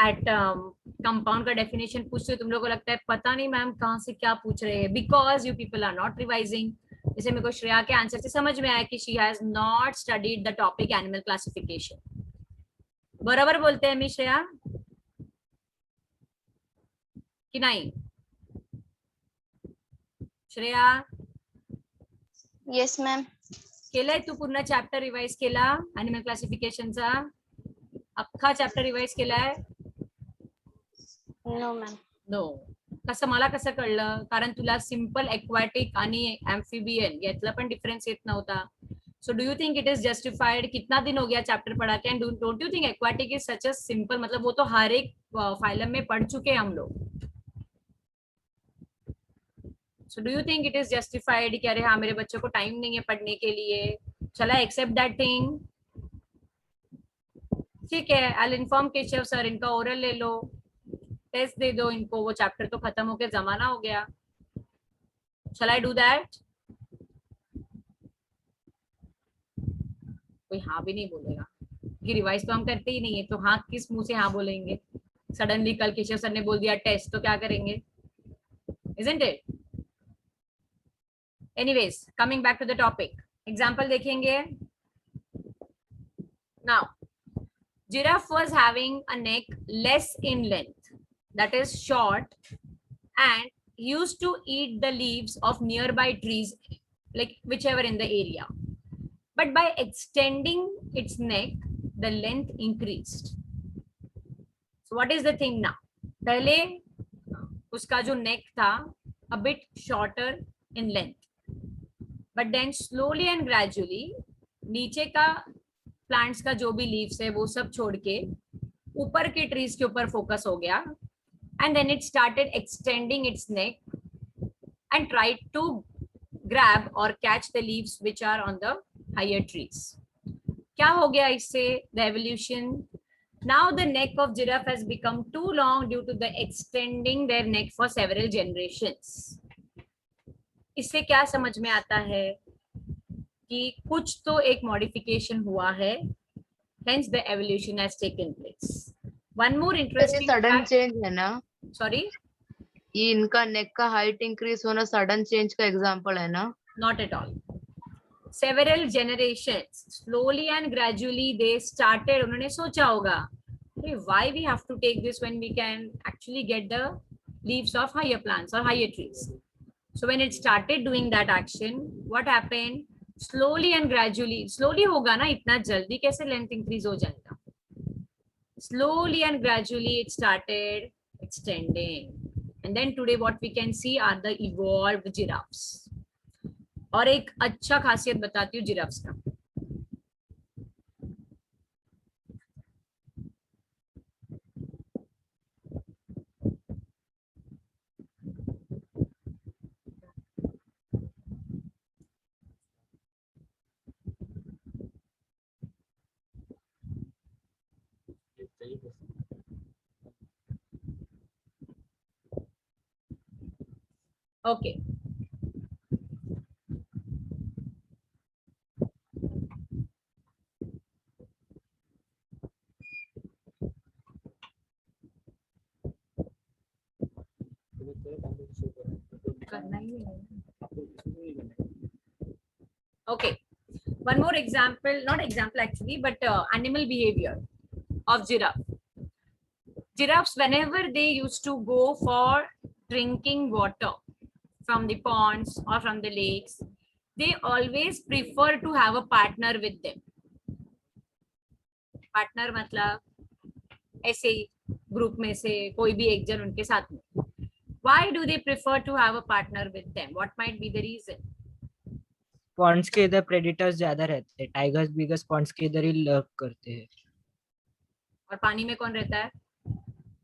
एटम, कंपाउंड का डेफिनेशन पूछती हूँ, तुम लोगों को लगता है पता नहीं मैम कहाँ से क्या पूछ रहे हैं, because you people are not revising. जैसे मेरे को श्रेया के आंसर से समझ में आया कि she has not studied the topic animal classification. बराबर बोलते हैं मी श्रेया कि नहीं? Shreya Yes, ma'am. केलाय तू पूर्ण चॅप्टर रिवाइज केला एनिमल क्लासिफिकेशनचा? अख्खा चॅप्टर रिवाइज केलाय? No, ma'am. नो. कसं मला कसं कळलं? कारण तुला सिंपल एक्वाटिक आणि एम्फिबियन यातला पण डिफरेंस येत नव्हता. So do you think it is justified? कितना दिन हो गया चैप्टर पढ़ा के, and don't you think aquatic is such a simple, मतलब वो तो हर एक फाइलम में पढ़ चुके हैं हम लोग. So do you think it is justified कि अरे हाँ मेरे बच्चों को टाइम नहीं है पढ़ने के लिए, चला एक्सेप्ट दैट थिंग? ठीक है, I will inform Keshav sir, इनका ओरल ले लो, टेस्ट दे दो इनको, वो चैप्टर तो खत्म हो गया, जमाना हो गया. शैल आई डू दैट? कोई हाँ भी नहीं बोलेगा कि रिवाइज तो हम करते ही नहीं है, तो हाँ किस मुंह से हाँ बोलेंगे? सडनली कल केशव सर ने बोल दिया टेस्ट, तो क्या करेंगे? Isn't it? Anyways, coming back to the topic, example देखेंगे. Now, giraffe was having a neck less in length, that is short, and used to eat the leaves of nearby trees, like whichever in the area. But by extending its neck, the length increased. So what is the thing now? पहले उसका जो neck था a bit shorter in length, but then slowly and gradually नीचे का plants का जो भी leaves है वो सब छोड़ के ऊपर के ट्रीज के ऊपर फोकस हो गया, and then it started extending its neck and tried to grab or catch the leaves which are on the higher trees. क्या हो गया इससे? The evolution. Now the neck of giraffe has become too long due to the extending their neck for several generations. इससे क्या समझ में आता है कि कुछ तो एक modification हुआ है, hence the evolution has taken place. One more interesting sudden fact. Change है ना? Sorry? ये इनका नेक का हाइट इंक्रीज होना सडन चेंज का एग्जांपल है ना? Not at all. Several generations, slowly and gradually they started, उन्होंने सोचा होगा, hey, why we have to take this when we can actually get the leaves of higher plants or higher trees. So when it started doing that action, what happened? Slowly and gradually, slowly होगा ना, इतना जल्दी कैसे length increase हो जाएगा? Slowly and gradually it started extending. And then today what we can see are the evolved giraffes. और एक अच्छा खासियत बताती हूँ जिराफ्स का. Okay, okay, one more example, not example actually, but animal behavior of giraffe. Giraffes, whenever they used to go for drinking water from the ponds or from the lakes, they always prefer to have a partner with them. Partner मतलब ऐसे group में से कोई भी एक जन उनके साथ में. Why do they prefer to have a partner with them? What might be the reason? Ponds के इधर प्रेडिटर्स ज्यादा रहते हैं, टाइगर्स बिगर्स पॉन्ड्स के इधर ही लर्क करते हैं. और पानी में कौन रहता है?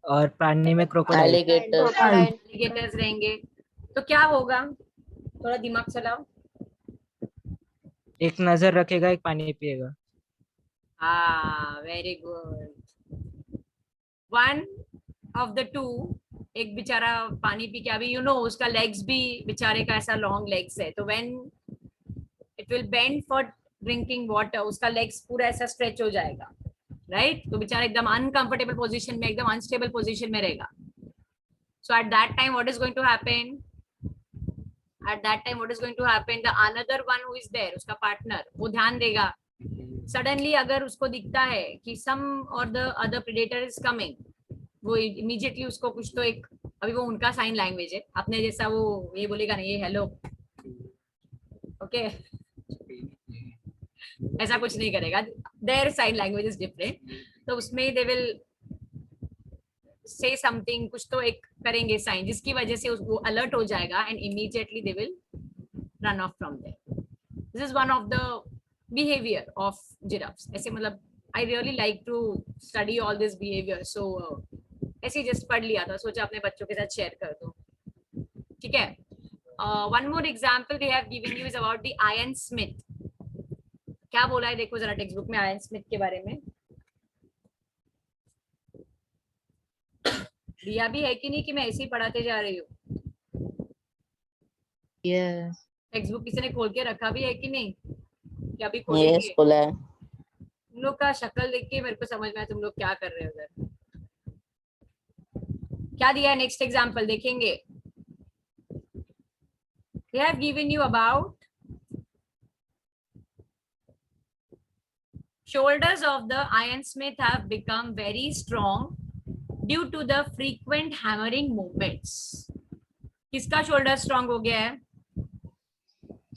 और पानी में क्रोकोडाइल. एलिगेटर्स रहेंगे. तो क्या होगा? थोड़ा दिमाग चलाओ. एक नजर रखेगा, एक पानी पिएगा. हाँ, very good. One of the two, एक बेचारा पानी पी के अभी उसका लेग्स भी बेचारे का ऐसा लॉन्ग लेग्स है, तो when it will bend for drinking water, उसका लेग्स पूरा ऐसा स्ट्रेच हो जाएगा, राइट? तो बेचारा एकदम अनकंफर्टेबल पोजीशन में, एकदम अनस्टेबल पोजीशन में रहेगा. So at that time what is going to happen? At that time what is going to happen? The another one who is there, उसका पार्टनर, वो ध्यान देगा. सडनली अगर उसको दिखता है कि some or the other predator is coming, वो इमीडिएटली उसको कुछ तो एक, अभी वो उनका साइन लैंग्वेज है, अपने जैसा वो ये बोलेगा नहीं, ये हेलो, ओके, ऐसा कुछ नहीं करेगा. Their sign language is different. तो उसमें दे विल से समथिंग, कुछ तो एक करेंगे साइन, जिसकी वजह से वो अलर्ट हो जाएगा and immediately they will run off from there. This is one of the behaviour of giraffes. ऐसे मतलब I really like to study all this behaviour, so ऐसे जस्ट पढ़ लिया था, सोचा अपने बच्चों के साथ शेयर कर दूं. ठीक है. One more example they have given you is about the ion Smith. क्या बोला है देखो जरा टेक्स्ट बुक में आयन स्मिथ के बारे में. दिया भी है कि नहीं कि मैं ऐसे ही पढ़ाते जा रही हूँ? यस. टेक्स्ट बुक किसी ने खोल के रखा भी है कि नहीं? क्या अभी यस खोलेंगे? बोला है. तुम लोग का शक्ल देख के मेरे को समझ में आया तुम लोग क्या कर रहे हो उधर. क्या दिया है? नेक्स्ट एग्जांपल देखेंगे. They have given you about shoulders of the iron smith have become very strong due to the frequent hammering movements. किसका शोल्डर स्ट्रॉन्ग हो गया है?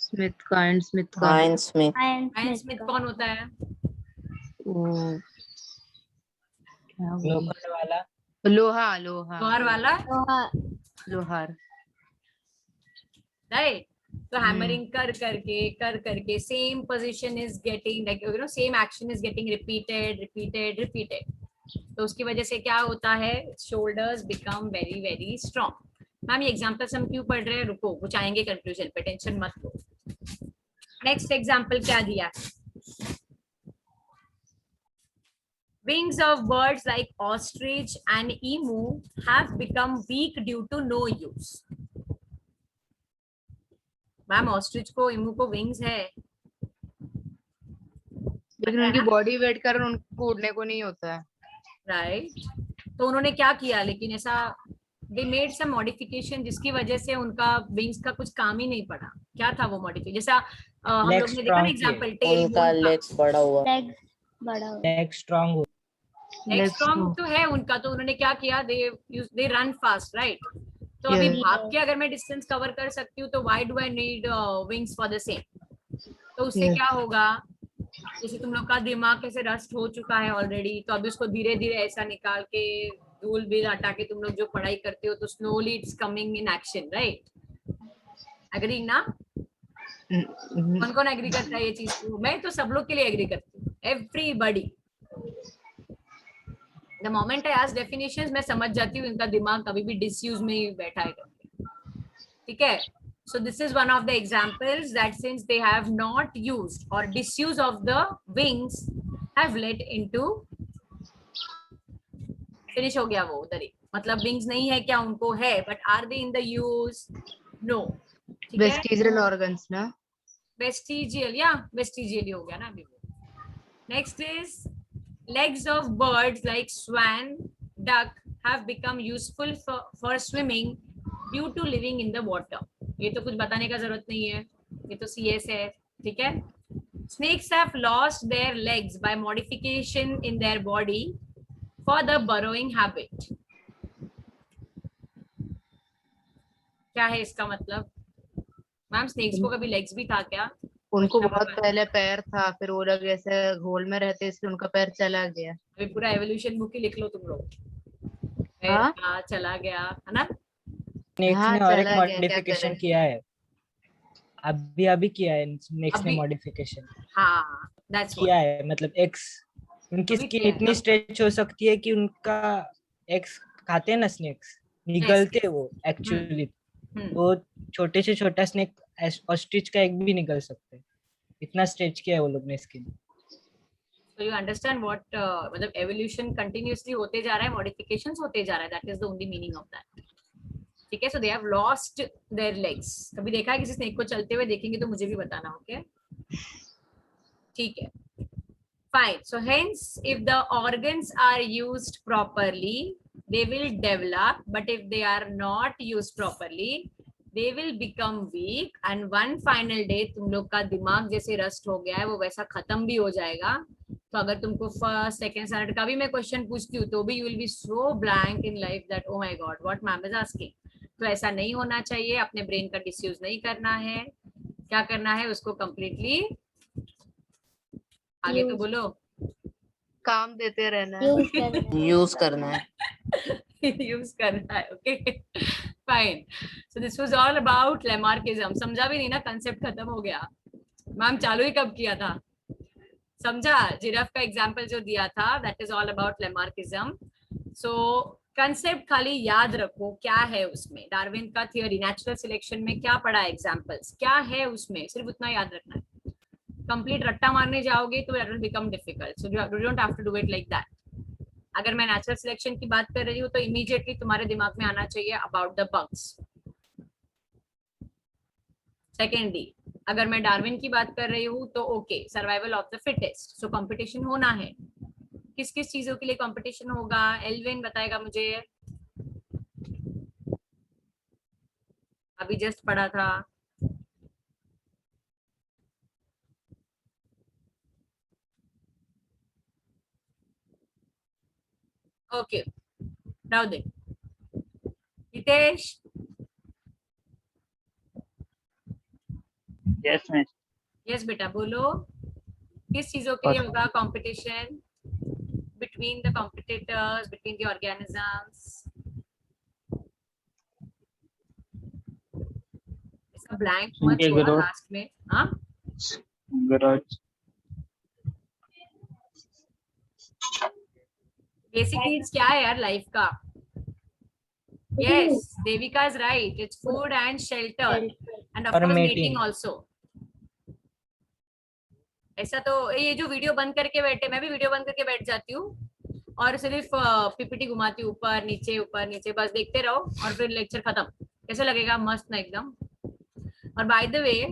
स्मिथ का. आयन स्मिथ का. Ion Smith. आयन स्मिथ कौन होता है? लोखंड वाला. लोहार. लोहार वाला. लोहार. राइट. तो हैमरिंग कर करके same position is getting like you know same action is getting repeated. तो उसकी वजह से क्या होता है, shoulders become very very strong. Ma'am ये एग्जांपल्स हम क्यों पढ़ रहे हैं, रुको कुछ आएंगे कंक्लूजन पे, टेंशन मत लो. नेक्स्ट एग्जांपल क्या दिया है, wings of birds like ostrich and emu have become weak due to no use. Ma'am ostrich को, इमू को विंग्स है, लेकिन उनकी बॉडी वेट के कारण उनको उड़ने को नहीं होता है. राइट. तो उन्होंने क्या किया, लेकिन ऐसा दे मेड सम मॉडिफिकेशन जिसकी वजह से उनका विंग्स का कुछ काम ही नहीं पड़ा. क्या था वो मॉडिफिकेशन, जैसा हम लोग ने देखा ना एग्जांपल टेल, उनका लेग्स बड़ा हुआ, लेग बड़ा हो. लेग स्ट्रांग हो. लेग स्ट्रॉन्ग तो है उनका, तो उन्होंने क्या किया, दे रन फास्ट, राइट. तो अभी भाग के अगर मैं डिस्टेंस कवर कर सकती हूँ तो why do I need wings for the same. तो उससे क्या होगा, जैसे तुम लोग का दिमाग कैसे रस्ट हो चुका है ऑलरेडी, तो अभी उसको धीरे धीरे ऐसा निकाल के धूल भी हटा के तुम लोग जो पढ़ाई करते हो, तो slowly it's coming in action, right. Agree ना, कौन कौन एग्री करता है ये चीज को? मैं तो सब लोग के लिए एग्री करती हूँ, everybody. The moment I ask definitions मैं समझ जाती हूँ इनका दिमाग कभी भी डिसयूज में ही बैठा है. ठीक है. So this is one of the examples that since they have not used or disuse of the wings have led into finish हो गया वो उधर ही, मतलब wings नहीं है क्या, उनको है, but are they in the use? No. Vestigial organs ना, वेस्टिजियल या वेस्टिजियल हो गया ना अभी. Next is legs of birds like swan, duck have become useful for swimming due to living in the water. ये तो कुछ बताने का जरूरत नहीं है, ये तो CS है. ठीक है. Snakes have lost their legs by modification in their body for the burrowing habit. क्या है इसका मतलब? मैम स्नेक्स को कभी लेग्स भी था क्या? उनको बहुत पहले पैर था, फिर वो लोग ऐसे होल में रहते इसलिए उनका पैर चला गया. अभी पूरा एवोल्यूशन बुक ही लिख लो तुम लोग. पैर हाँ? था, चला गया है ना. नेक्स्ट हाँ, ने और एक चला गया, क्या मॉडिफिकेशन करें? किया है, अभी किया है नेक्स्ट ने अभी? मॉडिफिकेशन हाँ, that's what. किया है. मतलब एक्स, उनकी अभी स्किन किया है. इतनी स्ट्रेच हो सकती है कि उनका एक्स खाते हैं ना स्नेक्स, निगलते वो एक्चुअली. हम्म. वो छोटे से छोटा स्नेक ऑस्ट्रिच का एक भी निकल सकते हैं, इतना स्ट्रेच किया है वो लोग ने skin. So you understand what मतलब evolution continuously होते जा रहा है, modifications होते जा रहा है. That is the only meaning of that. ठीक है. So they have lost their legs. कभी देखा है किसी स्नेक को चलते हुए? देखेंगे तो मुझे भी बताना. ओके. ठीक है. Fine. So hence, if the organs are used properly, they will develop. But if they are not used properly, they will become weak. And one final day, तुम लोग का दिमाग जैसे रस्ट हो गया है वो वैसा खत्म भी हो जाएगा. तो अगर तुमको फर्स्ट सेकंड स्टैंडर्ड का भी मैं क्वेश्चन पूछती हूँ तो भी you will be so blank in life that oh my God what ma'am is asking. तो ऐसा नहीं होना चाहिए. अपने ब्रेन का डिसयूज नहीं करना है. क्या करना है उसको कंप्लीटली, आगे तो बोलो, काम देते रहना है. यूज करना. यूज करना है. यूज करना है. Okay. Fine. So this was all about Lamarckism. समझा भी नहीं ना, कंसेप्ट खत्म हो गया. मैम चालू ही कब किया था? समझा? जिराफ का एग्जांपल जो दिया था, that is all about Lamarckism. So concept खाली याद रखो क्या है उसमें. डार्विन का थियरी, नेचुरल सिलेक्शन में क्या पढ़ा है, एग्जांपल्स क्या है उसमें, सिर्फ उतना याद रखना है. कंप्लीट रट्टा मारने जाओगे तो it will become difficult. So you don't have to do it like that. अगर मैं नेचुरल सिलेक्शन की बात कर रही हूँ तो इमीडिएटली तुम्हारे दिमाग में आना चाहिए अबाउट द बग्स. सेकेंडली, अगर मैं डार्विन की बात कर रही हूँ तो okay, survival of the fittest. So competition होना है. किस किस चीजों के लिए कंपटीशन होगा? एल्विन बताएगा मुझे. अभी जस्ट पढ़ा था. Okay, now they Hitesh. Yes miss. Yes बेटा बोलो. किस चीजों के लिए होगा competition? Between the competitors, between the organisms. Blank मत छोड़ो लास्ट में। हाँ बेसिक नीड्स क्या है यार लाइफ का? Yes Devika is right, its food and shelter end of course meeting also. ऐसा तो ये जो वीडियो बंद करके बैठे, मैं भी वीडियो बंद करके बैठ जाती हूँ और सिर्फ पीपीटी घुमाती हूँ ऊपर नीचे, बस देखते रहो और फिर लेक्चर खत्म। कैसे लगेगा? मस्त ना एकदम। और बाय द वे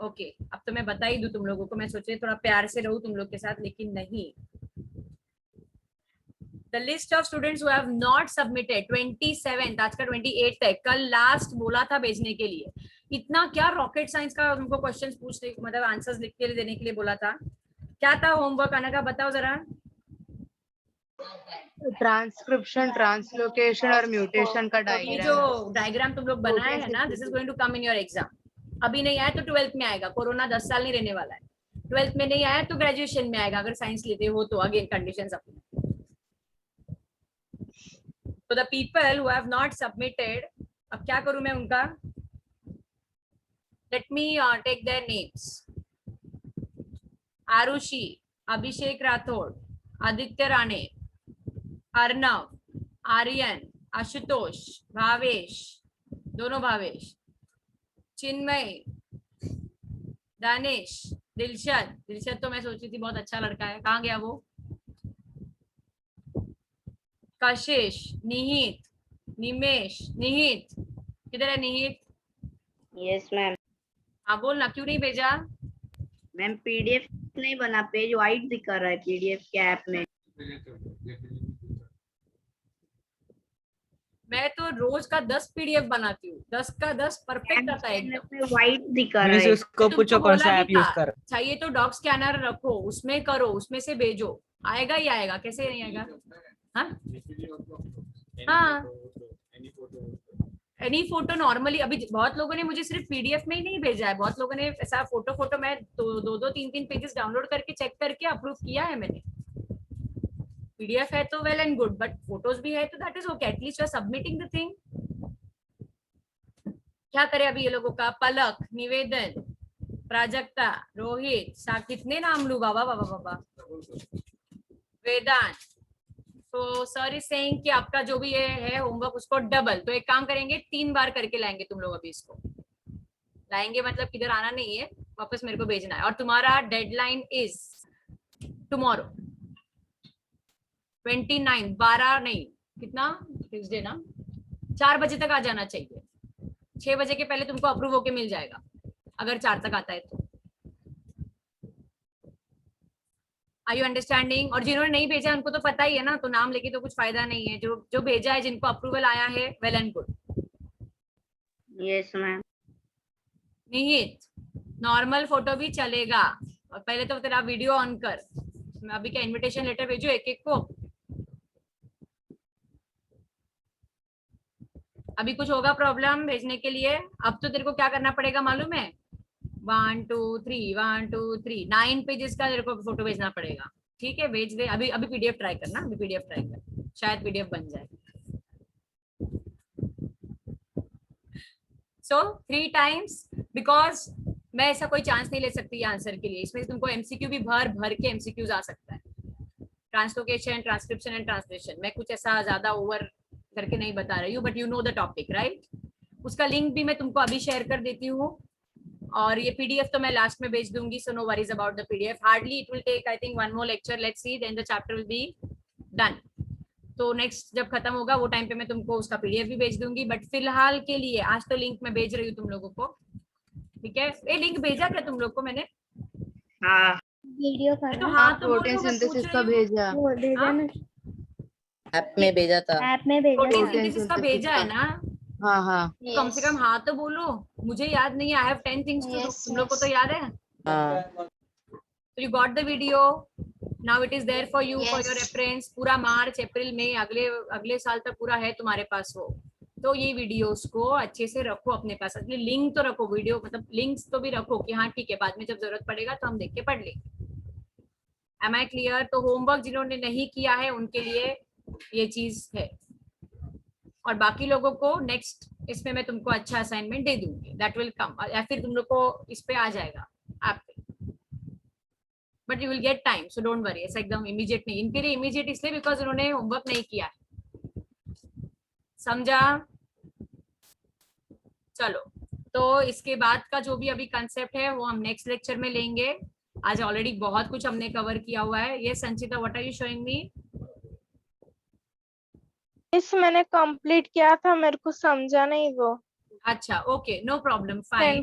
ओके, अब तो मैं बता ही दूं तुम लोगों को, मैं सोच रही थोड़ा प्यार से रहूं तुम लोग के साथ, लेकिन नहीं। The list of students who have not submitted 27th, आज का 28th है, कल लास्ट बोला था भेजने के लिए। इतना क्या रॉकेट साइंस का उनको क्वेश्चंस पूछने, मतलब आंसर्स लिख के देने के लिए बोला था। क्या था होमवर्क आने का, बताओ जरा। ट्रांसक्रिप्शन, ट्रांसलोकेशन और म्यूटेशन का ये डायग्राम। जो डायग्राम तुम लोग बनाए हैं ना, this is going to come in your exam. अभी नहीं आया तो 12th में आएगा, कोरोना 10 साल नहीं रहने वाला है। 12th में नहीं आया तो ग्रेजुएशन में आएगा, अगर साइंस लेते हो तो। अगेन कंडीशंस अपने। So the people who have not submitted, अब क्या करूं मैं उनका? Let me take their names. Arushi, अभिषेक राठौड़, आदित्य राणे, अर्नव, आर्यन, आशुतोष, भावेश, दोनों भावेश, चिन्मय, दानिश, दिलशद तो मैं सोची थी बहुत अच्छा लड़का है, कहाँ गया वो? कशिश, निहित, निमेश, निहित किधर है निहित? Yes ma'am. हाँ बोल ना, क्यों नहीं भेजा? मैम पीडीएफ नहीं बना, पेज वाइट दिखा रहा है पीडीएफ के ऐप में। मैं तो रोज का 10 पीडीएफ बनाती हूँ, 10 का 10 परफेक्ट आता है एकदम। वाइट दिखा रहा है। उसको पूछो कौन सा ऐप यूज कर। चाहिए तो डॉग स्कैनर रखो, उसमें करो, उसमें से भेजो, आएगा ही आएगा, कैसे नहीं आएगा? हाँ एनी फोटो नॉर्मली। अभी बहुत लोगों ने मुझे सिर्फ पीडीएफ में ही नहीं भेजा है, बहुत लोगों ने ऐसा फोटो मैं दो 3 पेजेस डाउनलोड करके चेक करके अप्रूव किया है मैंने। पीडीएफ है तो well and good, but photos भी है तो that is okay, at least you are submitting the thing. क्या करे अभी ये लोगों का? पलक, निवेदन, प्राजक्ता, रोहित, कितने नाम लू बाबा बाबा बाबा, वेदांत। तो सर इज सेइंग कि आपका जो भी ये है होमवर्क उसको डबल, तो एक काम करेंगे 3 बार करके लाएंगे तुम लोग। अभी इसको लाएंगे मतलब किधर आना नहीं है, वापस मेरे को भेजना है। और तुम्हारा डेडलाइन इज टुमारो 29, 12 नहीं कितना, ट्यूसडे ना, 4 बजे तक आ जाना चाहिए। 6 बजे के पहले तुमको अप्रूव होके मिल जाएगा, अगर 4 तक आता है तो। Are you understanding? और जिन्होंने नहीं भेजा उनको तो पता ही है ना, तो नाम लेके तो कुछ फायदा नहीं है। जो भेजा है, जिनको अप्रूवल आया है, well and good. Yes ma'am. निहित, नॉर्मल फोटो भी चलेगा, और पहले तो तेरा वीडियो ऑन कर। मैं अभी क्या इनविटेशन लेटर भेजू एक एक को? अभी कुछ होगा प्रॉब्लम भेजने के लिए? अब तो तेरे को क्या करना पड़ेगा मालूम है? 1 2 3 9 पेजेस का तेरे को फोटो भेजना पड़ेगा। ठीक है भेज दे। अभी पीडीएफ ट्राई करना, अभी पीडीएफ ट्राई कर, शायद पीडीएफ बन जाए। सो 3 times, बिकॉज मैं ऐसा कोई चांस नहीं ले सकती आंसर के लिए। इसमें तुमको एमसीक्यू भी भर के एमसीक्यूज आ सकता है। ट्रांसलोकेशन, ट्रांसक्रिप्शन एंड ट्रांसलेशन, मैं कुछ ऐसा ज्यादा ओवर करके नहीं बता रही हूँ, but you know the topic right. उसका लिंक भी मैं तुमको अभी शेयर कर देती हूँ, और ये पीडीएफ तो मैं लास्ट में भेज दूंगी, so no worries about the PDF. Hardly it will take I think 1 more lecture, let's see, then the chapter will be done। तो नेक्स्ट जब खत्म होगा वो टाइम पे मैं तुमको उसका पीडीएफ भी भेज दूंगी, बट फिलहाल के लिए आज तो लिंक मैं भेज रही हूँ तुम लोगों को। ठीक है, ये लिंक भेजा क्या तुम लोग को मैंने? हाँ वीडियो का तो हाँ तो प्रोटीन सिंथेसिस का भेजा, वो भेजा ना, ऐप में भेजा था। ऐप में भेजा प्रोटीन था। सिंथेसिस का भेजा है ना? हाँ हाँ कम से कम हाँ तो बोलो, मुझे याद नहीं है। I have 10 things to do, तुम लोग को तो याद है। हाँ So you got the video, now it is there for you, for your reference। पूरा मार्च अप्रैल मई अगले साल तक पूरा है तुम्हारे पास वो। तो ये वीडियोस को अच्छे से रखो अपने पास, असली लिंक तो रखो, वीडियो मतलब लिंक्स तो भी रखो कि हाँ ठीक है बाद में जब जरूरत पड़ेगा तो हम देख के पढ़ लेंगे। Am I clear? तो होमवर्क जिन्होंने नहीं किया है उनके लिए ये चीज है। और बाकी लोगों को नेक्स्ट इसमें मैं तुमको अच्छा असाइनमेंट दे दूंगी, दैट विल कम, या फिर तुम लोग को इस पे आ जाएगा ऐप पे, but you will get time, so don't worry. ऐसा एकदम इमीडिएट नहीं, इनके लिए इमीडिएट इसलिए बिकॉज उन्होंने होमवर्क नहीं किया है, समझा? चलो, तो इसके बाद का जो भी अभी कंसेप्ट है वो हम नेक्स्ट लेक्चर में लेंगे। आज ऑलरेडी बहुत कुछ हमने कवर किया हुआ है। ये Sanchita, what are you showing me? इस मैंने कंप्लीट किया था, मेरे को समझा नहीं वो। अच्छा, ओके, नो प्रॉब्लम, फाइन।